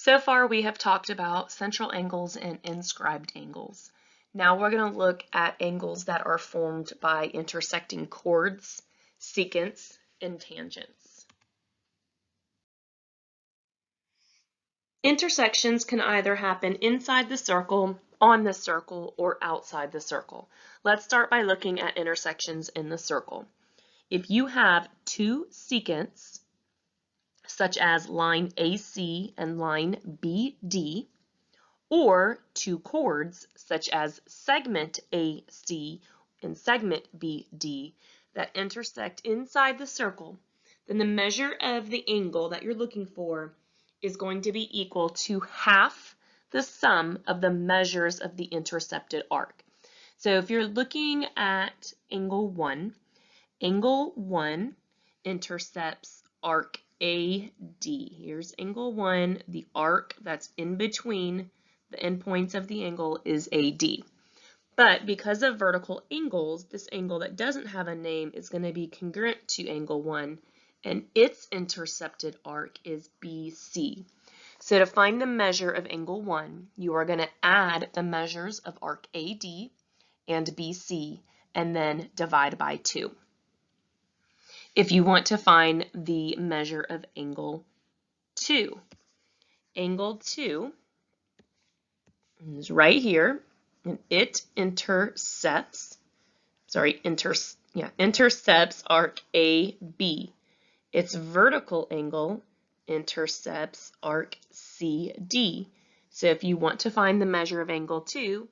So far we have talked about central angles and inscribed angles. Now we're going to look at angles that are formed by intersecting chords, secants, and tangents. Intersections can either happen inside the circle, on the circle, or outside the circle. Let's start by looking at intersections in the circle. If you have two secants, such as line AC and line BD, or two chords, such as segment AC and segment BD, that intersect inside the circle, then the measure of the angle that you're looking for is going to be equal to half the sum of the measures of the intercepted arc. So if you're looking at angle 1 intercepts arc AD. Here's angle 1, the arc that's in between the endpoints of the angle is AD. But because of vertical angles, this angle that doesn't have a name is going to be congruent to angle 1, and its intercepted arc is BC. So to find the measure of angle 1, you are going to add the measures of arc AD and BC, and then divide by 2. If you want to find the measure of angle 2, angle 2 is right here, and it intercepts arc AB. Its vertical angle intercepts arc CD. So if you want to find the measure of angle 2,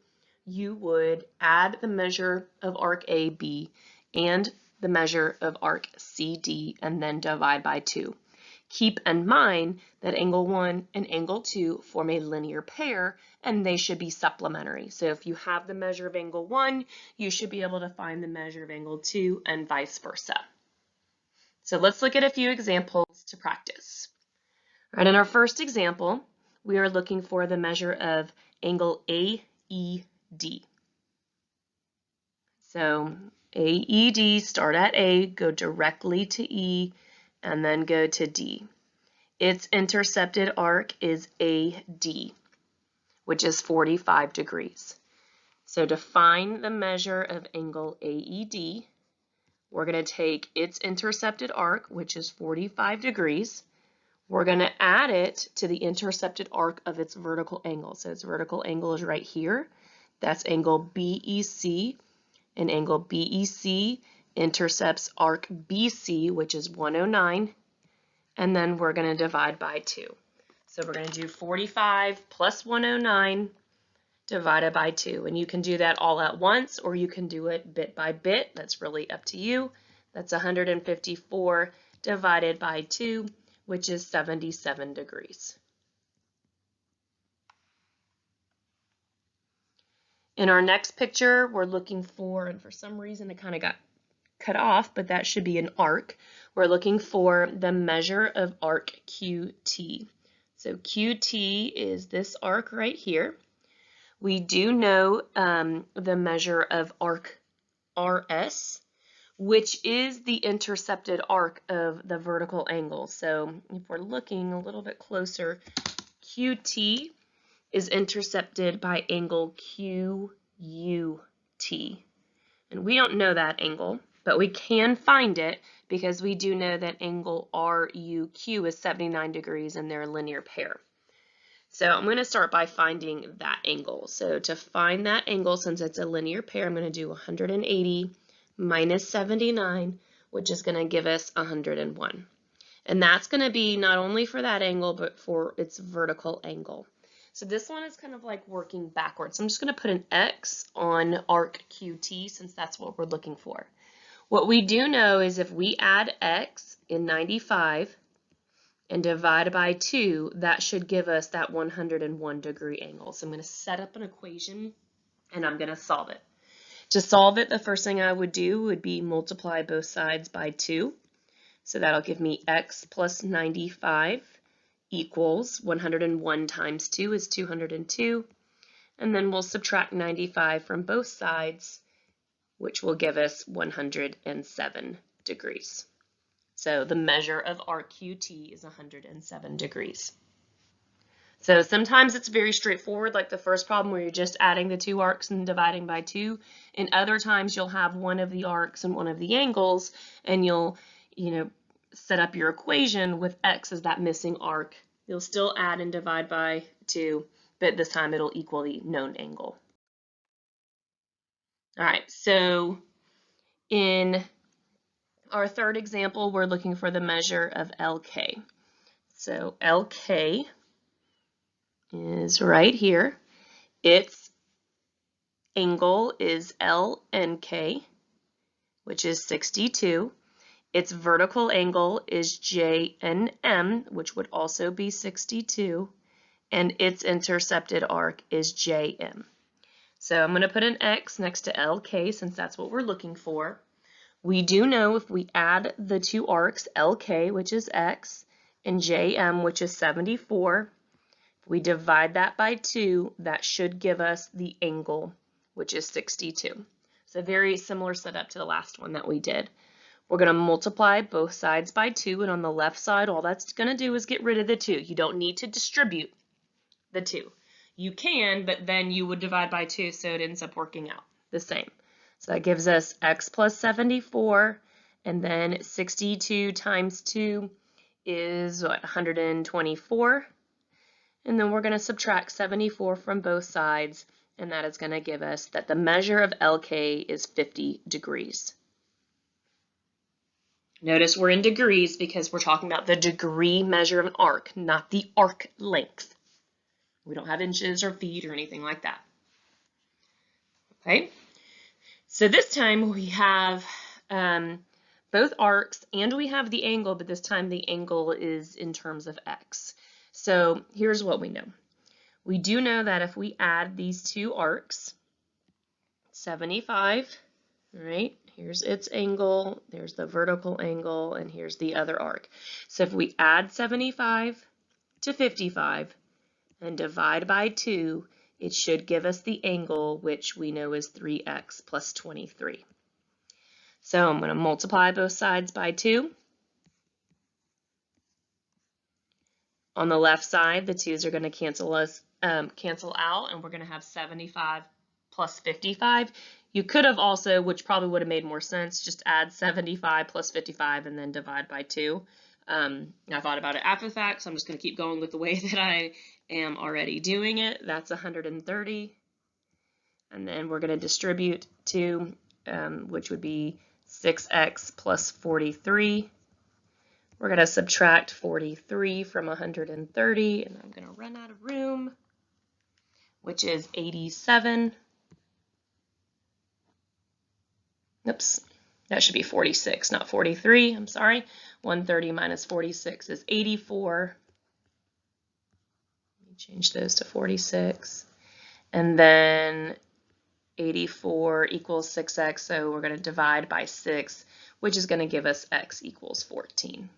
you would add the measure of arc AB and the measure of arc CD and then divide by 2. Keep in mind that angle 1 and angle 2 form a linear pair, and they should be supplementary. So if you have the measure of angle 1, you should be able to find the measure of angle 2 and vice versa. So let's look at a few examples to practice. All right, in our first example, we are looking for the measure of angle AED. So AED, start at A, go directly to E, and then go to D. Its intercepted arc is AD, which is 45 degrees. So to find the measure of angle AED, we're going to take its intercepted arc, which is 45 degrees. We're going to add it to the intercepted arc of its vertical angle. So its vertical angle is right here. That's angle BEC. And angle BEC intercepts arc BC, which is 109, and then we're going to divide by 2. So we're going to do 45 plus 109 divided by 2, and you can do that all at once, or you can do it bit by bit. That's really up to you. That's 154 divided by 2, which is 77 degrees. In our next picture, we're looking for, and for some reason it kind of got cut off, but that should be an arc. We're looking for the measure of arc QT. So QT is this arc right here. We do know the measure of arc RS, which is the intercepted arc of the vertical angle. So if we're looking a little bit closer, QT is intercepted by angle QUT. And we don't know that angle, but we can find it because we do know that angle RUQ is 79 degrees and they're a linear pair. So I'm going to start by finding that angle. So to find that angle, since it's a linear pair, I'm going to do 180 minus 79, which is going to give us 101. And that's going to be not only for that angle, but for its vertical angle. So this one is kind of like working backwards. I'm just going to put an X on arc QT since that's what we're looking for. What we do know is if we add X in 95 and divide by 2, that should give us that 101 degree angle. So I'm going to set up an equation and I'm going to solve it. To solve it, the first thing I would do would be multiply both sides by 2. So that'll give me X plus 95 equals 101 times 2 is 202, and then we'll subtract 95 from both sides, which will give us 107 degrees. So the measure of arc QT is 107 degrees. So sometimes it's very straightforward, like the first problem where you're just adding the two arcs and dividing by 2. And other times you'll have one of the arcs and one of the angles, and you'll, set up your equation with x as that missing arc. You'll still add and divide by 2, but this time it'll equal the known angle. All right, so in our third example, we're looking for the measure of LK. So LK is right here. Its angle is LNK, which is 62. Its vertical angle is JNM, which would also be 62. And its intercepted arc is JM. So I'm going to put an X next to LK since that's what we're looking for. We do know if we add the two arcs, LK, which is X, and JM, which is 74, if we divide that by 2, that should give us the angle, which is 62. So very similar setup to the last one that we did. We're going to multiply both sides by 2, and on the left side, all that's going to do is get rid of the 2. You don't need to distribute the 2. You can, but then you would divide by 2, so it ends up working out the same. So that gives us x plus 74, and then 62 times 2 is what, 124. And then we're going to subtract 74 from both sides, and that is going to give us that the measure of LK is 50 degrees. Notice we're in degrees because we're talking about the degree measure of an arc, not the arc length. We don't have inches or feet or anything like that. Okay, so this time we have both arcs and we have the angle, but this time the angle is in terms of x. So here's what we know. We do know that if we add these two arcs, 75, right? Here's its angle, there's the vertical angle, and here's the other arc. So if we add 75 to 55 and divide by 2, it should give us the angle, which we know is 3x plus 23. So I'm going to multiply both sides by 2. On the left side, the 2's are going to cancel out, and we're going to have 75 plus 55. You could have also, which probably would have made more sense, just add 75 plus 55 and then divide by 2. I thought about it after the fact, so I'm just going to keep going with the way that I am already doing it. That's 130. And then we're going to distribute 2, which would be 6x plus 43. We're going to subtract 43 from 130, and I'm going to run out of room, which is 87. Oops, that should be 46, not 43. I'm sorry. 130 minus 46 is 84. Let me change those to 46. And then 84 equals 6x, so we're going to divide by 6, which is going to give us x equals 14.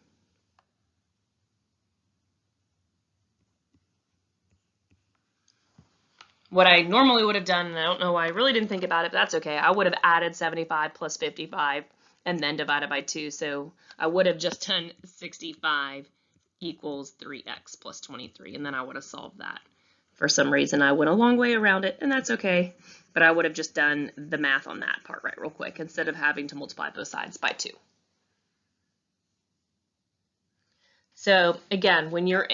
What I normally would have done, and I don't know why I really didn't think about it, but that's okay. I would have added 75 plus 55 and then divided by 2. So I would have just done 65 equals 3x plus 23, and then I would have solved that. For some reason, I went a long way around it, and that's okay. But I would have just done the math on that part right real quick instead of having to multiply both sides by 2. So again, when your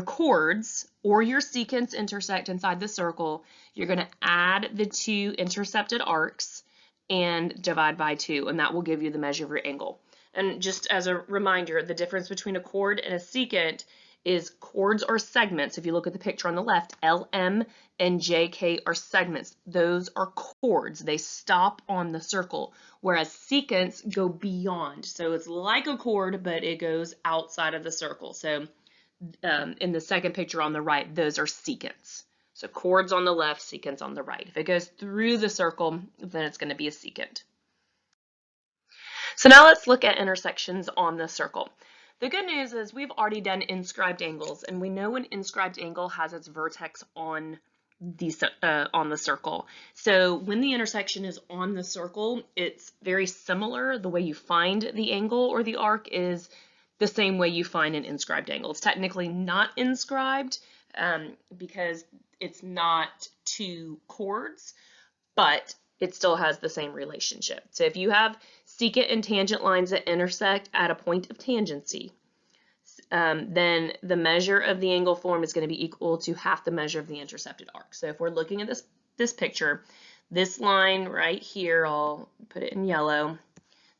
chords or your secants intersect inside the circle, you're going to add the two intercepted arcs and divide by 2, and that will give you the measure of your angle. And just as a reminder, the difference between a chord and a secant is chords are segments. If you look at the picture on the left, LM and JK are segments. Those are chords. They stop on the circle, whereas secants go beyond. So it's like a chord, but it goes outside of the circle. So in the second picture on the right, those are secants. So chords on the left, secants on the right. If it goes through the circle, then it's going to be a secant. So now let's look at intersections on the circle. The good news is we've already done inscribed angles, and we know an inscribed angle has its vertex on the circle. So when the intersection is on the circle, it's very similar. The way you find the angle or the arc is the same way you find an inscribed angle. It's technically not inscribed because it's not two chords, but it still has the same relationship. So if you have secant and tangent lines that intersect at a point of tangency, then the measure of the angle formed is going to be equal to half the measure of the intercepted arc. So if we're looking at this picture, this line right here, I'll put it in yellow.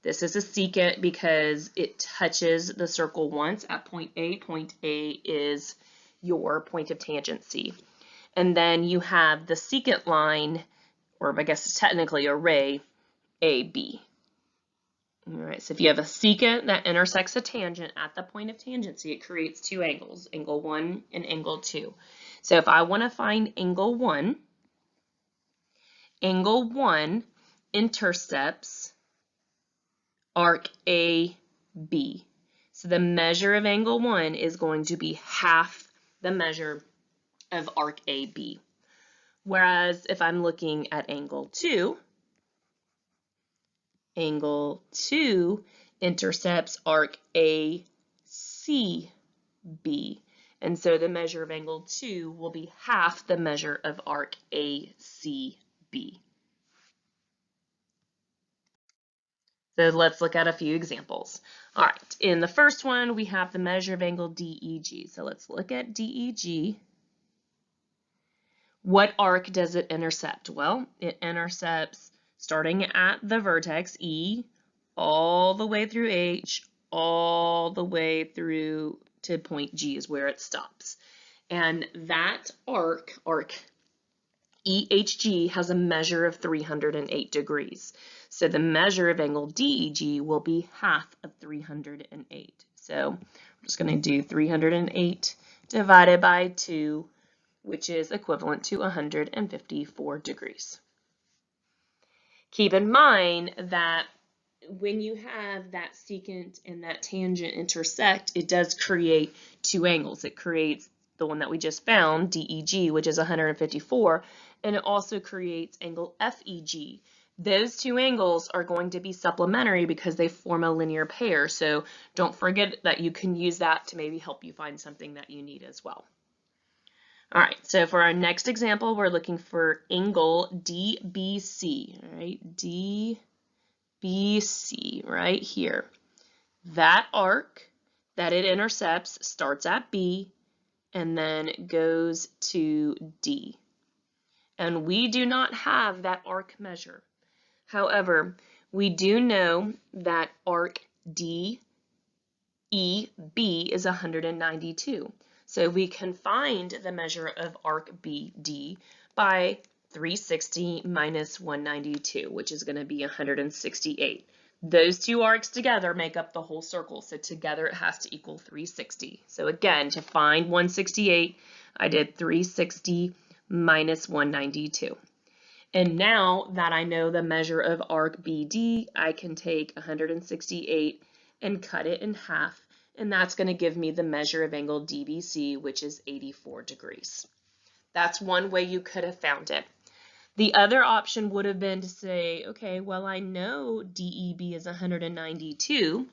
This is a secant because it touches the circle once at point A. Point A is your point of tangency. And then you have the secant line, or I guess it's technically a ray, AB. All right, so if you have a secant that intersects a tangent at the point of tangency, it creates two angles, angle 1 and angle 2. So if I want to find angle 1 intercepts arc AB. So the measure of angle 1 is going to be half the measure of arc AB. Whereas if I'm looking at angle 2 intercepts arc ACB. And so the measure of angle 2 will be half the measure of arc ACB. So let's look at a few examples. All right, in the first one, we have the measure of angle DEG. So let's look at DEG. What arc does it intercept? Well, it intercepts starting at the vertex E, all the way through H, all the way through to point G is where it stops. And that arc EHG, has a measure of 308 degrees. So the measure of angle DEG will be half of 308. So I'm just going to do 308 divided by 2, which is equivalent to 154 degrees. Keep in mind that when you have that secant and that tangent intersect, it does create two angles. It creates the one that we just found, DEG, which is 154, and it also creates angle FEG. Those two angles are going to be supplementary because they form a linear pair, so don't forget that you can use that to maybe help you find something that you need as well. All right, so for our next example, we're looking for angle DBC, all right, DBC right here. That arc that it intercepts starts at B and then goes to D. And we do not have that arc measure. However, we do know that arc DEB is 192. So we can find the measure of arc BD by 360 minus 192, which is going to be 168. Those two arcs together make up the whole circle, so together it has to equal 360. So again, to find 168, I did 360 minus 192. And now that I know the measure of arc BD, I can take 168 and cut it in half, and that's going to give me the measure of angle DBC, which is 84 degrees. That's one way you could have found it. The other option would have been to say, okay, well, I know DEB is 192,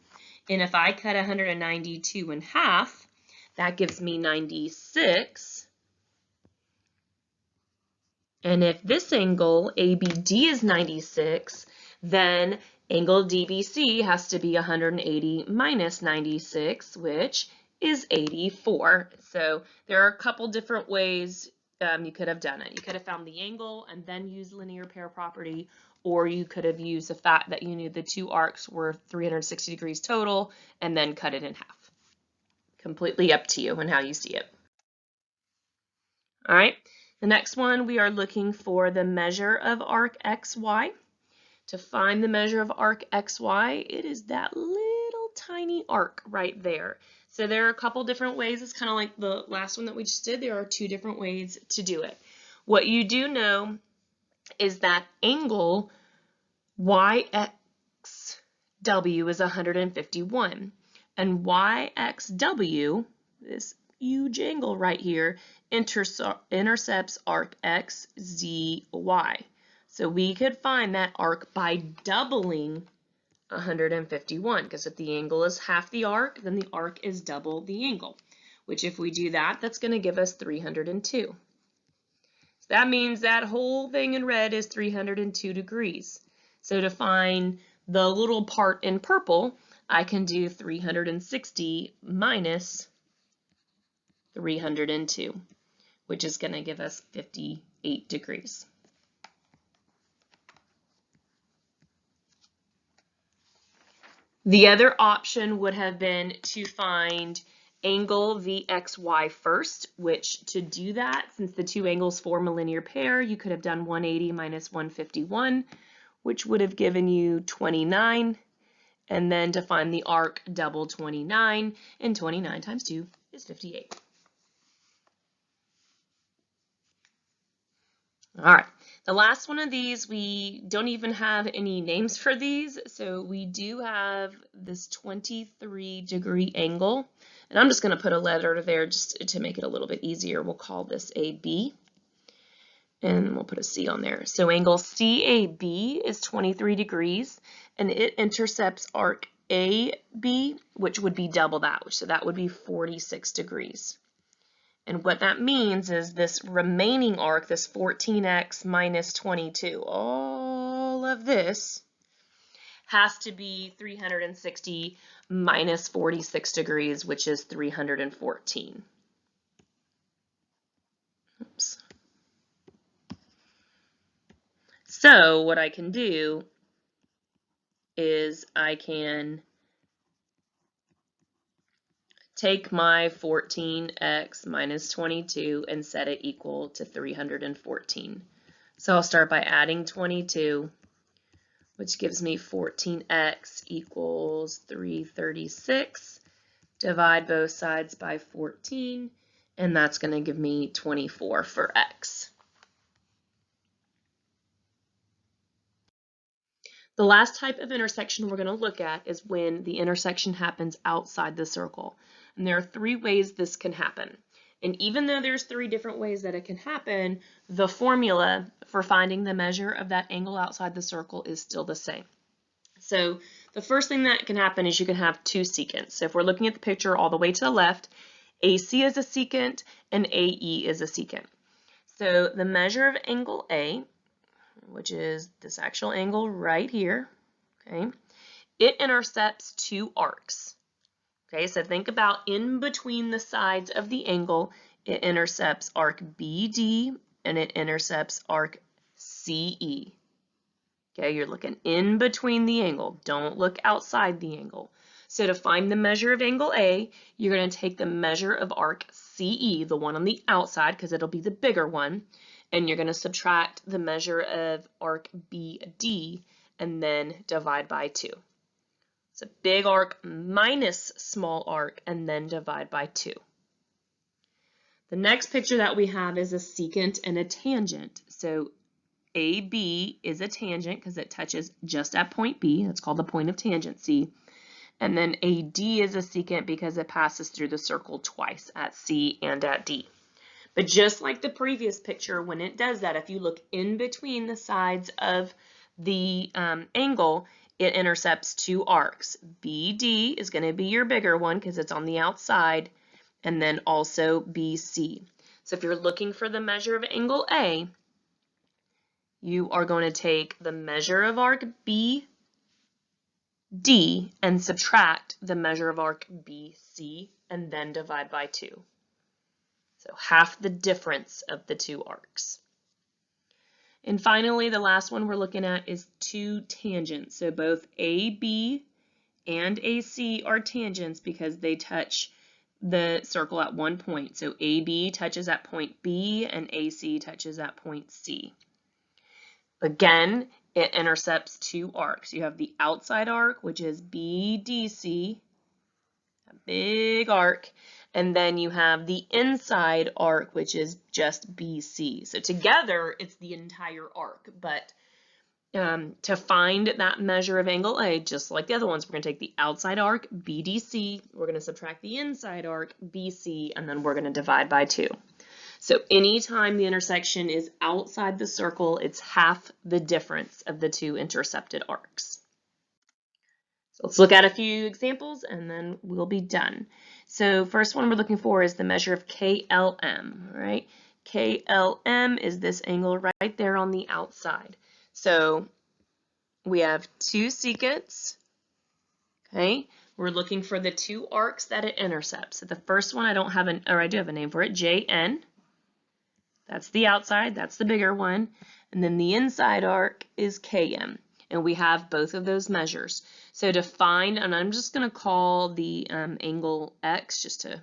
and if I cut 192 in half, that gives me 96. And if this angle, ABD, is 96, then angle DBC has to be 180 minus 96, which is 84. So there are a couple different ways you could have done it. You could have found the angle and then used linear pair property, or you could have used the fact that you knew the two arcs were 360 degrees total and then cut it in half. Completely up to you and how you see it. All right, the next one, we are looking for the measure of arc XY. To find the measure of arc XY, it is that little tiny arc right there. So there are a couple different ways. It's kind of like the last one that we just did. There are two different ways to do it. What you do know is that angle YXW is 151, and YXW, this huge angle right here, intercepts arc XZY. So we could find that arc by doubling 151, because if the angle is half the arc, then the arc is double the angle, which if we do that, that's going to give us 302. So that means that whole thing in red is 302 degrees. So to find the little part in purple, I can do 360 minus 302, which is going to give us 58 degrees. The other option would have been to find angle VXY first, which to do that, since the two angles form a linear pair, you could have done 180 minus 151, which would have given you 29. And then to find the arc, double 29, and 29 times 2 is 58. All right, the last one of these, we don't even have any names for these. So we do have this 23-degree angle. And I'm just going to put a letter there just to make it a little bit easier. We'll call this AB. And we'll put a C on there. So angle CAB is 23 degrees. And it intercepts arc AB, which would be double that. So that would be 46 degrees. And what that means is this remaining arc, this 14x minus 22, all of this has to be 360 minus 46 degrees, which is 314. Oops. So what I can do is I can take my 14x minus 22 and set it equal to 314. So I'll start by adding 22, which gives me 14x equals 336. Divide both sides by 14, and that's going to give me 24 for x. The last type of intersection we're going to look at is when the intersection happens outside the circle. And there are 3 ways this can happen. And even though there's 3 different ways that it can happen, the formula for finding the measure of that angle outside the circle is still the same. So the first thing that can happen is you can have 2 secants. So if we're looking at the picture all the way to the left, AC is a secant and AE is a secant. So the measure of angle A, which is this actual angle right here, okay, it intercepts 2 arcs. Okay, so think about in between the sides of the angle, it intercepts arc BD and it intercepts arc CE. Okay, you're looking in between the angle. Don't look outside the angle. So to find the measure of angle A, you're going to take the measure of arc CE, the one on the outside, because it'll be the bigger one, and you're going to subtract the measure of arc BD and then divide by 2. It's a big arc minus small arc and then divide by 2. The next picture that we have is a secant and a tangent. So AB is a tangent because it touches just at point B. That's called the point of tangency. And then AD is a secant because it passes through the circle twice at C and at D. But just like the previous picture, when it does that, if you look in between the sides of the angle, it intercepts 2 arcs. BD is going to be your bigger one because it's on the outside, and then also BC. So if you're looking for the measure of angle A, you are going to take the measure of arc BD and subtract the measure of arc BC and then divide by 2. So half the difference of the 2 arcs. And finally, the last one we're looking at is 2 tangents. So both AB and AC are tangents because they touch the circle at one point. So AB touches at point B and AC touches at point C. Again, it intercepts 2 arcs. You have the outside arc, which is BDC, a big arc, and then you have the inside arc, which is just BC. So together, it's the entire arc, but to find that measure of angle A, just like the other ones, we're going to take the outside arc, BDC, we're going to subtract the inside arc, BC, and then we're going to divide by 2. So anytime the intersection is outside the circle, it's half the difference of the 2 intercepted arcs. So let's look at a few examples and then we'll be done. So first one we're looking for is the measure of KLM, right? KLM is this angle right there on the outside. So we have two secants, okay? We're looking for the two arcs that it intercepts. So the first one I do have a name for it, JN. That's the outside, that's the bigger one. And then the inside arc is KM. And we have both of those measures. So to find, and I'm just going to call the angle X just to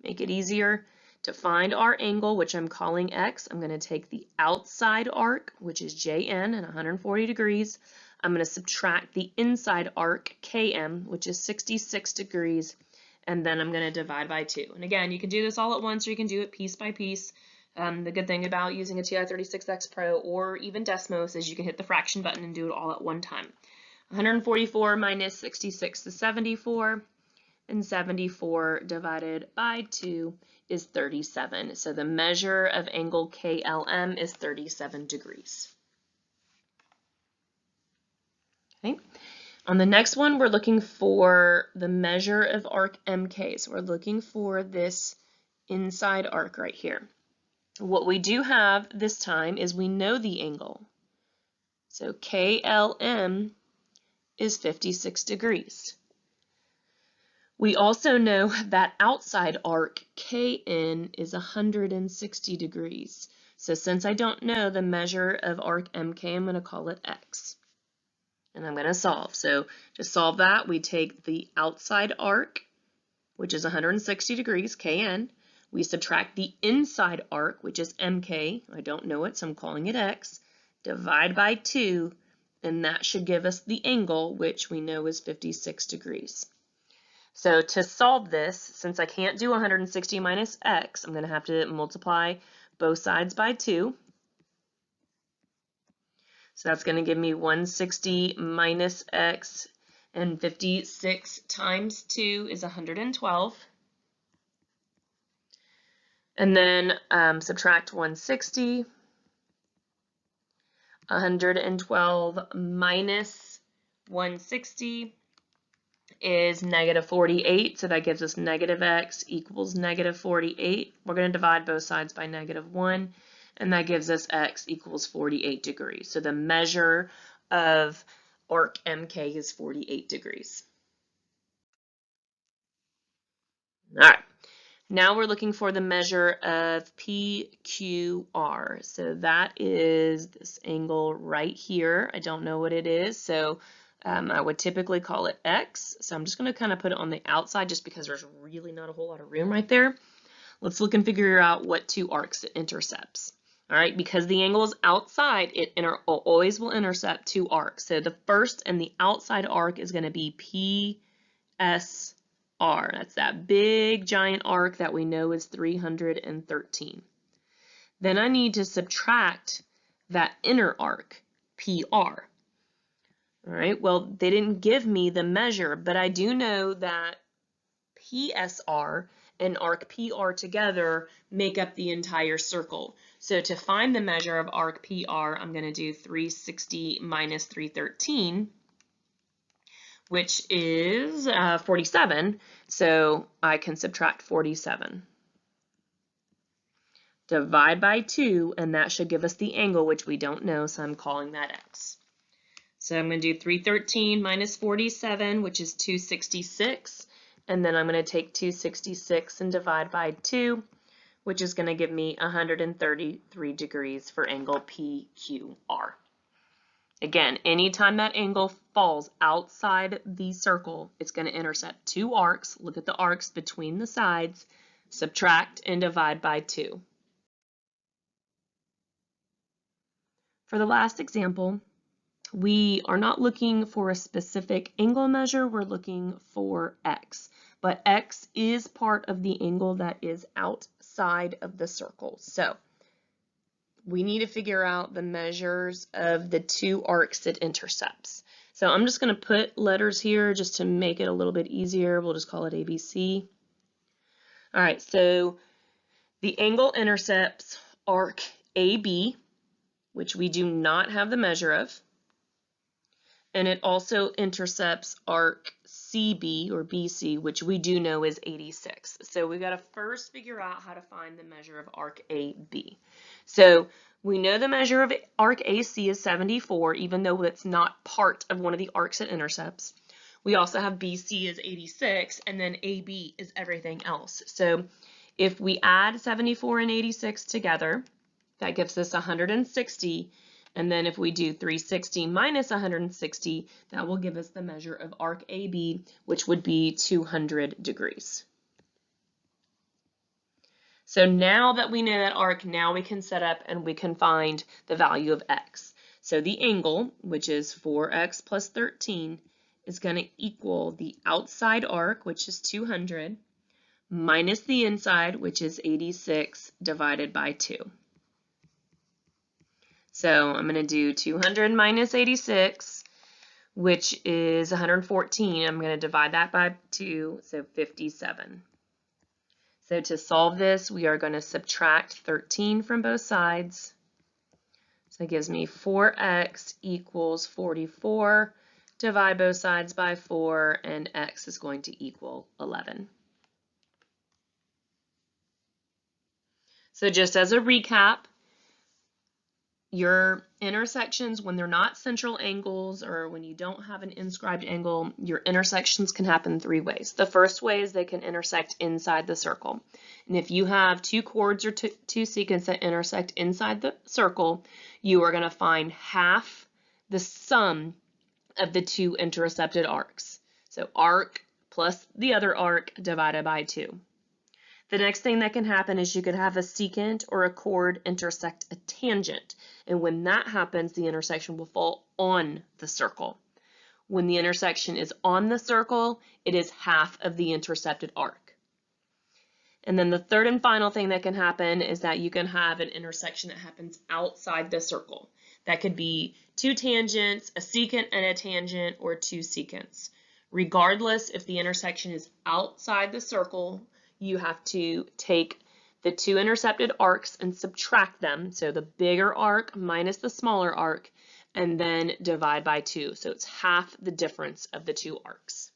make it easier. To find our angle, which I'm calling X, I'm going to take the outside arc, which is JN at 140 degrees. I'm going to subtract the inside arc, KM, which is 66 degrees. And then I'm going to divide by 2. And again, you can do this all at once or you can do it piece by piece. The good thing about using a TI-36X Pro or even Desmos is you can hit the fraction button and do it all at one time. 144 minus 66 is 74, and 74 divided by 2 is 37. So the measure of angle KLM is 37 degrees. Okay. On the next one, we're looking for the measure of arc MK. So we're looking for this inside arc right here. What we do have this time is we know the angle. So KLM is 56 degrees. We also know that outside arc KN is 160 degrees. So since I don't know the measure of arc MK, I'm going to call it X. And I'm going to solve. So to solve that, we take the outside arc, which is 160 degrees, KN. We subtract the inside arc, which is MK. I don't know it, so I'm calling it X. Divide by 2, and that should give us the angle, which we know is 56 degrees. So to solve this, since I can't do 160 minus X, I'm going to have to multiply both sides by 2. So that's going to give me 160 minus X, and 56 times 2 is 112. And then subtract 160. 112 minus 160 is negative 48, so that gives us negative X equals negative 48. We're going to divide both sides by negative 1, and that gives us X equals 48 degrees. So the measure of arc MK is 48 degrees. All right. Now we're looking for the measure of PQR. So that is this angle right here. I don't know what it is, so I would typically call it X. So I'm just going to kind of put it on the outside just because there's really not a whole lot of room right there. Let's look and figure out what two arcs it intercepts. All right, because the angle is outside, it always will intercept two arcs. So the first and the outside arc is going to be PS R. That's that big giant arc that we know is 313. Then I need to subtract that inner arc, PR. All right, well, they didn't give me the measure, but I do know that PSR and arc PR together make up the entire circle. So to find the measure of arc PR, I'm going to do 360 minus 313. Which is 47, so I can subtract 47. Divide by 2, and that should give us the angle, which we don't know, so I'm calling that X. So I'm going to do 313 minus 47, which is 266, and then I'm going to take 266 and divide by 2, which is going to give me 133 degrees for angle PQR. Again, anytime that angle falls outside the circle, it's going to intercept two arcs. Look at the arcs between the sides, subtract, and divide by 2. For the last example, we are not looking for a specific angle measure, we're looking for X. But X is part of the angle that is outside of the circle. So we need to figure out the measures of the two arcs it intercepts. So I'm just going to put letters here just to make it a little bit easier. We'll just call it ABC. All right, so the angle intercepts arc AB, which we do not have the measure of. and it also intercepts arc CB or BC, which we do know is 86. So we got to first figure out how to find the measure of arc AB. So we know the measure of arc AC is 74, even though it's not part of one of the arcs it intercepts. We also have BC is 86, and then AB is everything else. So if we add 74 and 86 together, that gives us 160. And then if we do 360 minus 160, that will give us the measure of arc AB, which would be 200 degrees. So now that we know that arc, now we can set up and we can find the value of x. So the angle, which is 4x plus 13, is going to equal the outside arc, which is 200, minus the inside, which is 86, divided by 2. So I'm going to do 200 minus 86, which is 114. I'm going to divide that by 2, so 57. So to solve this, we are going to subtract 13 from both sides. So it gives me 4x equals 44. Divide both sides by 4, and x is going to equal 11. So just as a recap, your intersections, when they're not central angles or when you don't have an inscribed angle, your intersections can happen 3 ways. The first way is they can intersect inside the circle. And if you have 2 chords or two secants that intersect inside the circle, you are going to find half the sum of the 2 intercepted arcs. So arc plus the other arc divided by 2. The next thing that can happen is you could have a secant or a chord intersect a tangent. And when that happens, the intersection will fall on the circle. When the intersection is on the circle, it is half of the intercepted arc. And then the third and final thing that can happen is that you can have an intersection that happens outside the circle. That could be 2 tangents, a secant and a tangent, or 2 secants. Regardless, if the intersection is outside the circle, you have to take the 2 intercepted arcs and subtract them. So the bigger arc minus the smaller arc, and then divide by 2. So it's half the difference of the 2 arcs.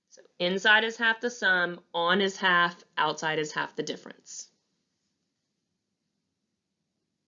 So inside is half the sum, on is half, outside is half the difference.